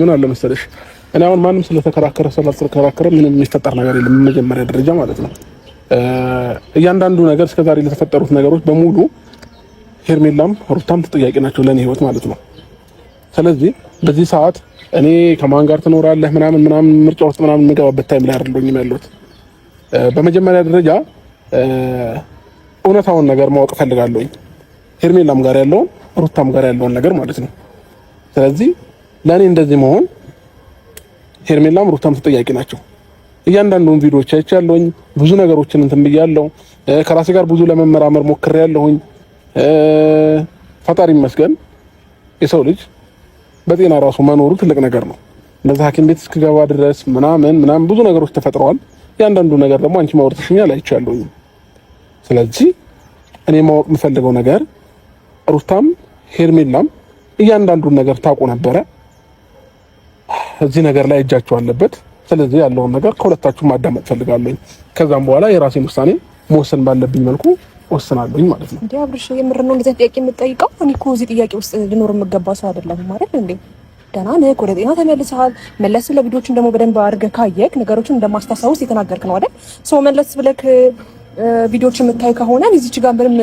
ምን አለ መሰለሽ እኔ አሁን ማንም ስለተከራከረ ስላልተከራከረ ምንም የሚፈጠር ነገር የለም። መጀመሪያ ደረጃ ማለት ነው እያንዳንዱ ነገር እስከዛሬ ለተፈጠሩት ነገሮች በሙሉ ሄርሜላም ሩታም ተጠያቂ ናቸው ለኔ ህይወት ማለት ነው። ስለዚህ በዚህ ሰዓት እኔ ከማን ጋር ትኖራለህ ምናምን ምርጫ ውስጥ ምናምን የምገባበት ታይም ላይ አይደለሁም ያለሁት። በመጀመሪያ ደረጃ እውነታውን ነገር ማወቅ ፈልጋለሁኝ ሄርሜላም ጋር ያለውን ሩታም ጋር ያለውን ነገር ማለት ነው። ስለዚህ ለኔ እንደዚህ መሆን ሄርሜላም ሩታም ተጠያቂ ናቸው። እያንዳንዱን ቪዲዮዎች አይቻለሁኝ፣ ብዙ ነገሮችን እንትን ብያለሁ፣ ከራሴ ጋር ብዙ ለመመራመር ሞክሬያለሁኝ። ፈጣሪ ይመስገን የሰው ልጅ በጤና ራሱ መኖሩ ትልቅ ነገር ነው። እንደዛ ሐኪም ቤት እስክገባ ድረስ ምናምን ብዙ ነገሮች ተፈጥረዋል። እያንዳንዱ ነገር ደግሞ አንቺ ማውራትሽኛል አይቻለሁኝ። ስለዚህ እኔ ማወቅ የምፈልገው ነገር ሩታም ሄርሜላም እያንዳንዱን ነገር ታውቁ ነበረ። እዚህ ነገር ላይ እጃቸው አለበት። ስለዚህ ያለውን ነገር ከሁለታችሁ ማዳመጥ ፈልጋለሁ። ከዛም በኋላ የራሴን ውሳኔ መወሰን ባለብኝ መልኩ ወስናለሁኝ ማለት ነው። እንዴ አብርሽ የምር ነው እንደዚህ ጥያቄ የምትጠይቀው? እኔ እኮ እዚህ ጥያቄ ውስጥ ልኖር የምገባ ሰው አይደለም ማለት እንዴ። ደህና ነህ? ወደ ጤና ተመልሰሃል? መለስ ብለህ ቪዲዮችን ደግሞ በደንብ አድርገህ ካየክ ነገሮችን እንደማስታሳውስ የተናገርክ ነው አይደል? ሰው መለስ ብለህ ቪዲዮችን የምታይ ከሆነ እዚች ጋር ምንም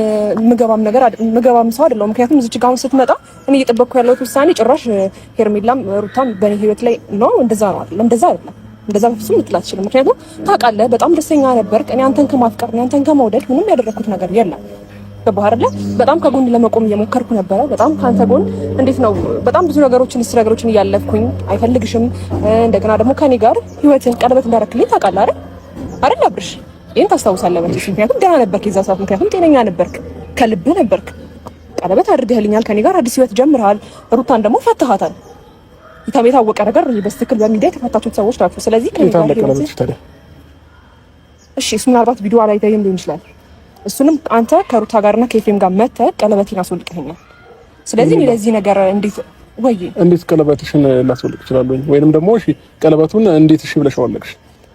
ምገባም ሰው አይደለም። ምክንያቱም እዚች ጋር አሁን ስትመጣ እኔ እየጠበቅኩ ያለሁት ውሳኔ ጭራሽ ሄርሜላም ሩታም በእኔ ህይወት ላይ ነው እንደዛ ነው አይደለም። እንደዛ አይደለም። እንደዛ በፍጹም ልትላት ትችላለህ። ምክንያቱም ታውቃለህ በጣም ደስተኛ ነበርክ። እኔ አንተን ከማፍቀር እኔ አንተን ከመውደድ ምንም ያደረኩት ነገር የለም። ገባህ አይደለ? በጣም ከጎን ለመቆም እየሞከርኩ ነበረ። በጣም ካንተ ጎን እንዴት ነው በጣም ብዙ ነገሮችን እያለፍኩኝ አይፈልግሽም። እንደገና ደግሞ ከኔ ጋር ህይወትን ቀለበት እንዳረክልኝ ታውቃለህ አይደል አብርሽ? ይሄን ታስታውሳለህ ማለት ነው። ምክንያቱም ደህና ነበርክ የዛ ሰዓት፣ ምክንያቱም ጤነኛ ነበርክ፣ ከልብህ ነበርክ። ቀለበት አድርገህልኛል፣ ከኔ ጋር አዲስ ህይወት ጀምረሃል። ሩታን ደግሞ ፈትሃታል። የታወቀ ነገር በስትክክል በሚዲያ የተፈታችሁት ሰዎች ናቸው። ስለዚህ ከኔ ጋር እሺ፣ እሱ ምናልባት ቪዲዮ ላይ ታይም ሊሆን ይችላል። እሱንም አንተ ከሩታ ጋርና ከኤፍሬም ጋር መተህ ቀለበቴን አስወልቀኸኛል። ስለዚህ እኔ ለዚህ ነገር እንዴት ቀለበትሽን ላስወልቅ እችላለሁ? ወይንም ደግሞ እሺ ቀለበቱን እንዴት እሺ ብለሽ አወለቅሽ?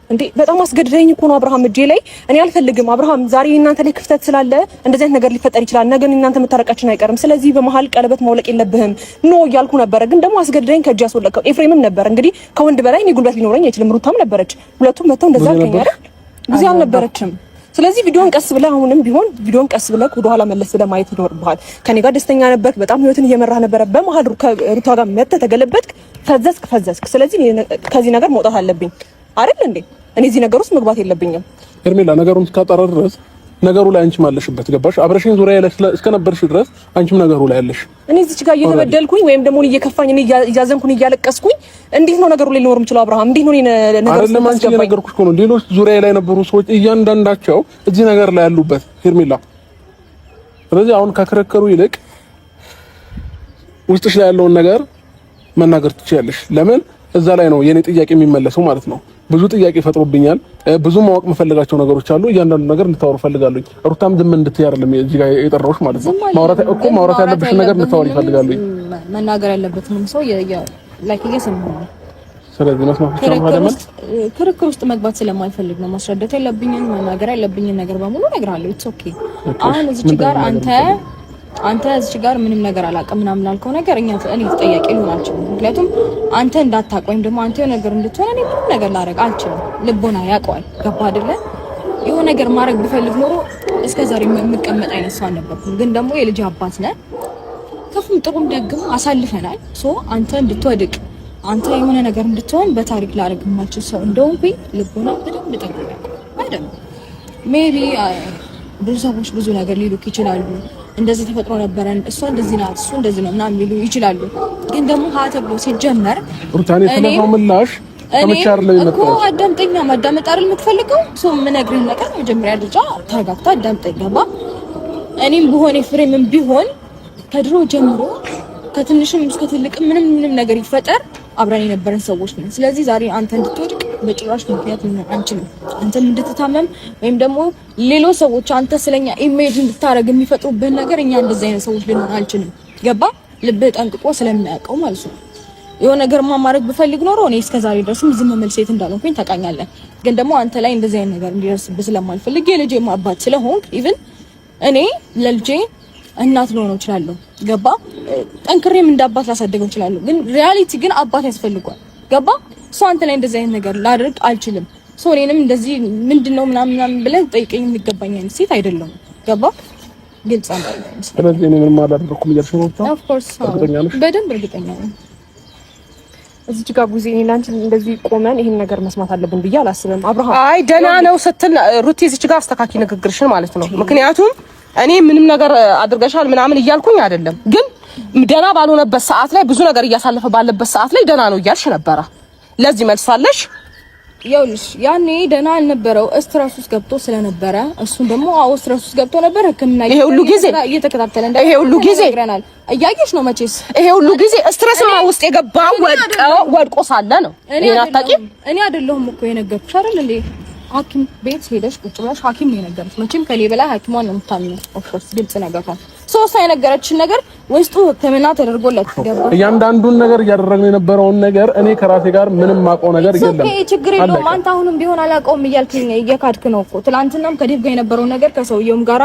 እንዴ በጣም አስገድደኝ እኮ ነው አብርሃም። እጄ ላይ እኔ አልፈልግም አብርሃም። ዛሬ እናንተ ላይ ክፍተት ስላለ እንደዚህ አይነት ነገር ሊፈጠር ይችላል። ነገ እናንተ መታረቃችን አይቀርም። ስለዚህ በመሀል ቀለበት ማውለቅ የለብህም ኖ እያልኩ ነበረ። ግን ደግሞ አስገድደኝ ከእጄ አስወለቀው። ኤፍሬምም ነበር እንግዲህ ከወንድ በላይ እኔ ጉልበት ሊኖረኝ አይችልም። ሩታም ነበረች። ሁለቱም መተው እንደዛ አልከኝ አይደል? ጊዜ አልነበረችም። ስለዚህ ቪዲዮን ቀስ ብለህ አሁንም ቢሆን ቪዲዮን ቀስ ብለህ ወደ ኋላ መለስ ብለህ ማየት ይኖርብሃል። ከኔ ጋር ደስተኛ ነበርክ፣ በጣም ህይወትን እየመራህ ነበረ። በመሀል ከሩታ ጋር መተህ ተገለበጥክ፣ ፈዘዝክ። ስለዚህ ከዚህ ነገር መውጣት አለብኝ አይደል እንዴ? እኔ እዚህ ነገር ውስጥ መግባት የለብኝም። ሄርሜላ ነገሩን እስካጣራ ድረስ ነገሩ ላይ አንቺ ማለሽበት ገባሽ? አብረሽኝ ዙሪያ ላይ እስከነበርሽ ድረስ አንቺም ነገሩ ላይ ያለሽ። እኔ እዚች ጋር እየተበደልኩኝ ወይም ደግሞ እየከፋኝ እኔ እያዘንኩኝ እያለቀስኩኝ እንዴት ነው ነገሩ ላይ ሊኖር የምችለው? አብርሃም እንዴት ነው ነገሩ አይደለም አንቺ እየነገርኩሽ እኮ ነው። ሌሎች ዙሪያ ላይ የነበሩ ሰዎች እያንዳንዳቸው እዚህ ነገር ላይ ያሉበት ሄርሜላ። ስለዚህ አሁን ከክርክሩ ይልቅ ውስጥሽ ላይ ያለውን ነገር መናገር ትችያለሽ። ለምን እዛ ላይ ነው የኔ ጥያቄ የሚመለሰው ማለት ነው። ብዙ ጥያቄ ፈጥሮብኛል። ብዙ ማወቅ የምፈልጋቸው ነገሮች አሉ። እያንዳንዱ ነገር እንድታወሩ ፈልጋለሁ። ሩታም ዝም እንድትይ አይደለም እዚህ ጋር የጠራሁሽ ማለት ነው። ማውራት ያለብሽ ነገር እንድታወሪ ፈልጋለሁ። መናገር ያለበትም ሰው ላይክ እየሰማሁ ነው። ስለዚህ መስማት ይችላል። ክርክር ውስጥ መግባት ስለማልፈልግ ነው። ማስረዳት ያለብኝን መናገር ያለብኝን ነገር በሙሉ እነግርሃለሁ። ኢትስ ኦኬ። አሁን እዚህ ጋር አንተ እዚህ ጋር ምንም ነገር አላውቅም ምናምን አልከው ነገር እኔ ተጠያቂ ልሆን አልችልም። ምክንያቱም አንተ እንዳታውቅ ወይም ደግሞ አንተ የሆነ ነገር እንድትሆን እኔ ምንም ነገር ላደርግ አልችልም። ልቦና ያውቀዋል። ገባ አይደለ? የሆነ ነገር ማድረግ ብፈልግ ኖሮ እስከዛሬ የምቀመጥ አይነት ሰው አልነበርኩም። ግን ደግሞ የልጅ አባት ነህ። ከፉም ጥሩም ደግም አሳልፈናል። አንተ እንድትወድቅ አንተ የሆነ ነገር እንድትሆን በታሪክ ላደርግ የማልችል ሰው እንደሆንኩኝ ልቦና በደንብ ጠንቅቆ አይደለም። ሜቢ ብዙ ሰዎች ብዙ ነገር ሊሉክ ይችላሉ። እንደዚህ ተፈጥሮ ነበረን፣ እሷ እንደዚህ ናት፣ እሱ እንደዚህ ነው ምናምን ሊሉ ይችላሉ። ግን ደግሞ ሀ ተብሎ ሲጀመር ሩታኔ ስለሆነ ምላሽ ከመቻር ላይ መጣ እኮ አዳምጠኛ ማዳመጥ አይደል የምትፈልገው? የምነግርህ ነገር መጀመሪያ ደረጃ ተረጋግታ አዳምጠኝ። ገባ? እኔም ቢሆን ፍሬምም ቢሆን ከድሮ ጀምሮ ከትንሽም እስከ ትልቅ ምንም ነገር ይፈጠር አብረን የነበረን ሰዎች ነን። ስለዚህ ዛሬ አንተ እንድትወድቅ በጭራሽ ምክንያት ምን አንችልም። አንተም እንድትታመም ወይም ደግሞ ሌሎች ሰዎች አንተ ስለኛ ኢሜጅ እንድታረግ የሚፈጥሩበት ነገር እኛ እንደዚህ አይነት ሰዎች ልንሆን አንችልም። ገባ? ልብህ ጠንቅቆ ስለሚያውቀው ማለት ነው። የሆነ ነገር ማድረግ ብፈልግ ኖሮ እኔ እስከዛሬ ድረስም ዝም መል ሴት እንዳልሆንኩኝ ታውቃኛለህ። ግን ደግሞ አንተ ላይ እንደዚህ አይነት ነገር እንዲደርስብህ ስለማልፈልግ የልጄ አባት ስለሆንክ ኢቭን እኔ ለልጄ እናት ልሆን እችላለሁ። ገባ? ጠንክሬም እንዳባት ላሳደገው እችላለሁ፣ ግን ሪያሊቲ ግን አባት ያስፈልጓል። ገባ? እሷ አንተ ላይ እንደዚህ አይነት ነገር ላድርግ አልችልም። ሰው እኔንም እንደዚህ ምንድነው ምናምን ብለህ ጠይቀኝ የሚገባኝ አይነት ሴት አይደለም። ገባ? ግልጽ አይደለም። ስለዚህ እኔ ምንም አላደረኩም እያልሽ ነው? ኦፍ ኮርስ በደንብ እርግጠኛ ነኝ። እዚህ ጋር ቡዜ እኔና አንቺ እንደዚህ ቆመን ይሄን ነገር መስማት አለብን ብዬ አላስብም። አብርሃም አይ ደህና ነው ስትል ሩቲ እዚህ ጋር አስተካኪ ንግግርሽን ማለት ነው። ምክንያቱም እኔ ምንም ነገር አድርገሻል ምናምን እያልኩኝ አይደለም፣ ግን ደህና ባልሆነበት ሰዓት ላይ ብዙ ነገር እያሳለፈ ባለበት ሰዓት ላይ ደህና ነው እያልሽ ነበረ። ለዚህ መልሳለሽ? ይኸውልሽ ያኔ ደህና አልነበረው ስትረስ ውስጥ ገብቶ ስለነበረ እሱን ደግሞ ስትረስ ውስጥ ገብቶ ነበር። ህክምና ይሄ ሁሉ ጊዜ እየተከታተለ ይሄ ሁሉ ጊዜ እያየሽ ነው መቼስ። ይሄ ሁሉ ጊዜ ስትረስማ ውስጥ የገባው ወድቆ ሳለ ነው። እኔ አታውቂም? እኔ አይደለሁም እኮ የነገርኩሽ አይደል እንዴ? ሐኪም ቤት ሄደሽ ቁጭ ብለሽ ሐኪም ነው የነገረሽ። መቼም ከኔ በላይ ሐኪሟን ነው የምታምነው። ኦፍኮርስ ግልጽ ነገር ነው። ሶስት የነገረችን ነገር ውስጡ ህክምና ተደርጎለት ገባ። እያንዳንዱን ነገር እያደረግን የነበረውን ነገር እኔ ከራሴ ጋር ምንም ማውቀው ነገር የለም። ኦኬ ችግር የለውም። አንተ አሁንም ቢሆን አላውቀውም እያልከኝ እየካድክ ነው እኮ። ትናንትናም ከዲብ ጋር የነበረውን ነገር ከሰውየውም ጋራ